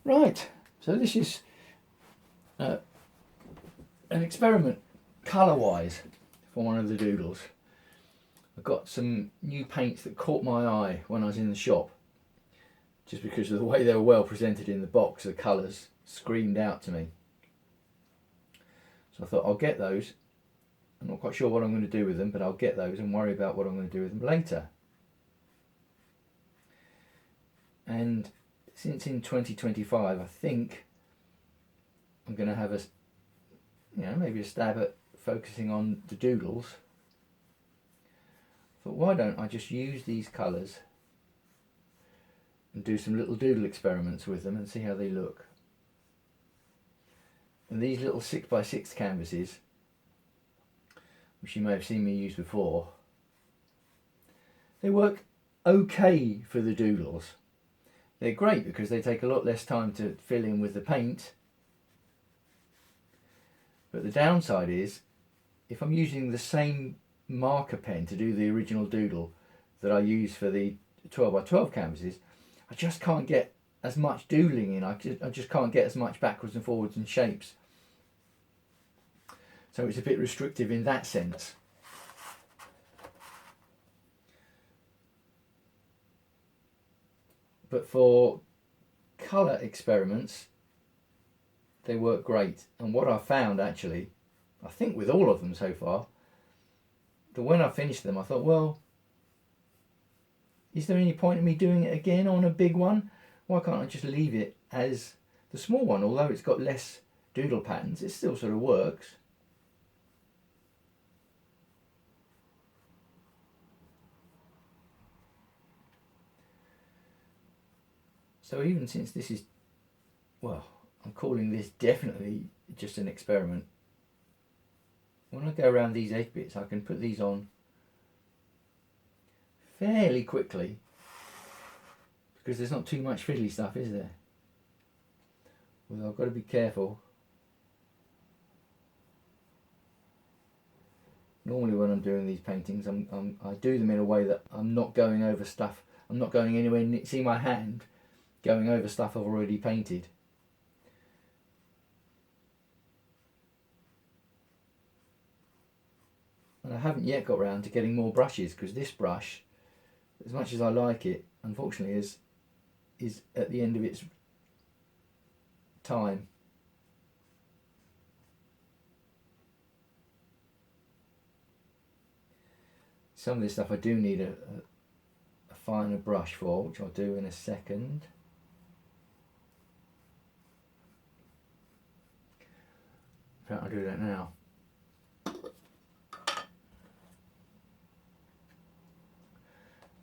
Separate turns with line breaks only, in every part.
Right, so this is an experiment colour-wise for one of the doodles. I've got some new paints that caught my eye when I was in the shop, just because of the way they were well presented in the box. The colours screamed out to me. So I thought I'll get those. I'm not quite sure what I'm going to do with them, but I'll get those and worry about what I'm going to do with them later. And since in 2025, I think I'm going to have a, maybe a stab at focusing on the doodles. But why don't I just use these colours and do some little doodle experiments with them and see how they look. And these little 6x6 canvases, which you may have seen me use before, they work okay for the doodles. They're great because they take a lot less time to fill in with the paint. But the downside is, if I'm using the same marker pen to do the original doodle that I use for the 12x12 canvases, I just can't get as much doodling in. I just can't get as much backwards and forwards and shapes. So it's a bit restrictive in that sense. But for colour experiments, they work great. And what I found actually, I think with all of them so far, that when I finished them I thought, well, is there any point in me doing it again on a big one? Why can't I just leave it as the small one? Although it's got less doodle patterns, it still sort of works. So even since this is, well, I'm calling this definitely just an experiment. When I go around these edge bits, I can put these on fairly quickly because there's not too much fiddly stuff, is there? Well, I've got to be careful. Normally when I'm doing these paintings, I do them in a way that I'm not going over stuff. I'm not going anywhere near, see my hand going over stuff I've already painted. And I haven't yet got round to getting more brushes, because this brush, as much as I like it, unfortunately is at the end of its time. Some of this stuff I do need a finer brush for, which I'll do in a second. In fact, I'll do that now.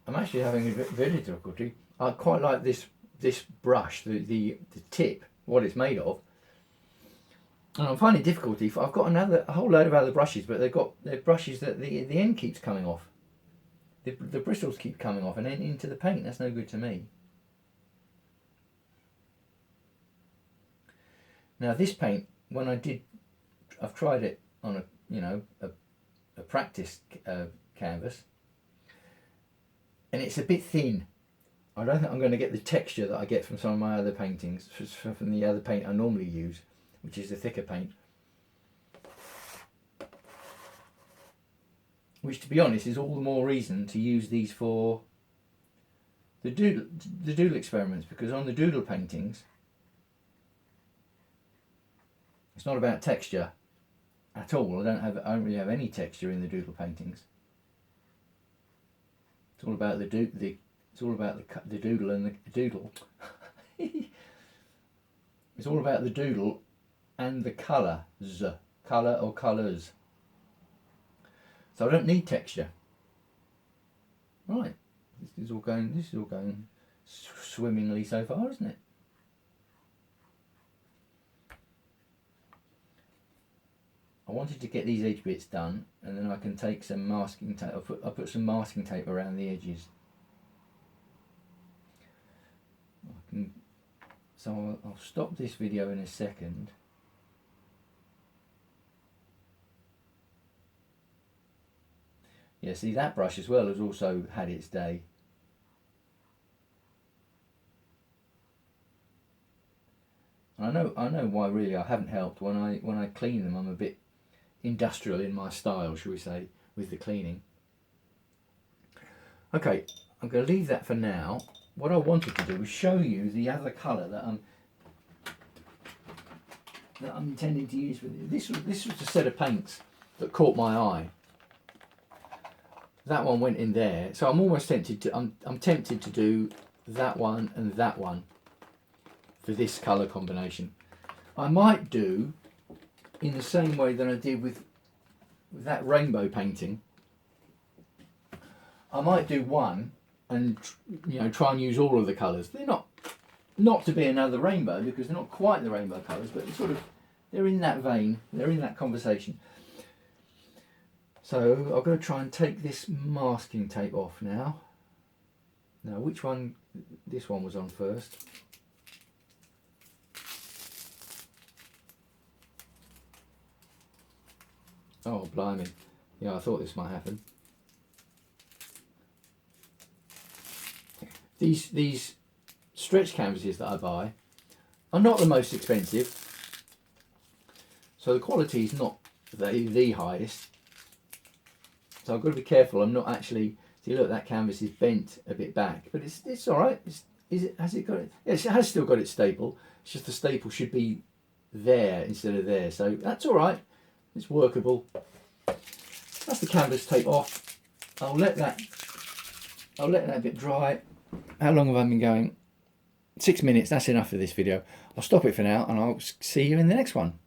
I'm actually having a bit of difficulty. I quite like this brush, the tip, what it's made of. And I'm finding difficulty. I've got a whole load of other brushes, but they're brushes that the end keeps coming off. The bristles keep coming off and then into the paint. That's no good to me. Now this paint, when I've tried it on a practice canvas, and it's a bit thin. I don't think I'm going to get the texture that I get from some of my other paintings, from the other paint I normally use, which is the thicker paint. Which, to be honest, is all the more reason to use these for the doodle experiments, because on the doodle paintings, it's not about texture at all. I don't really have any texture in the doodle paintings. It's all about the doodle and the doodle. It's all about the doodle and the colour or colours. So I don't need texture. Right, this is all going swimmingly so far, isn't it? I wanted to get these edge bits done, and then I can take some masking tape. I'll put some masking tape around the edges. So I'll stop this video in a second. Yeah, see, that brush as well has also had its day. I know why really I haven't helped. When I clean them, I'm a bit industrial in my style, shall we say, with the cleaning. Okay, I'm going to leave that for now. What I wanted to do was show you the other colour that I'm intending to use with it. This was a set of paints that caught my eye. That one went in there, so I'm almost tempted to. I'm tempted to do that one and that one for this colour combination. I might do in the same way that I did with that rainbow painting. I might do one and try and use all of the colours. They're not to be another rainbow because they're not quite the rainbow colours, but they're in that vein. They're in that conversation. So I'm going to try and take this masking tape off now. Now, which one? This one was on first. Oh, blimey. Yeah, I thought this might happen. These stretch canvases that I buy are not the most expensive. So the quality is not the highest. So I've got to be careful. I'm not actually. See, look, that canvas is bent a bit back, but it's all right. Has it got it? Yes, it has still got its staple. It's just the staple should be there instead of there. So that's all right. It's workable. That's the canvas tape off. I'll let that bit dry. How long have I been going? 6 minutes. That's enough for this video. I'll stop it for now, and I'll see you in the next one.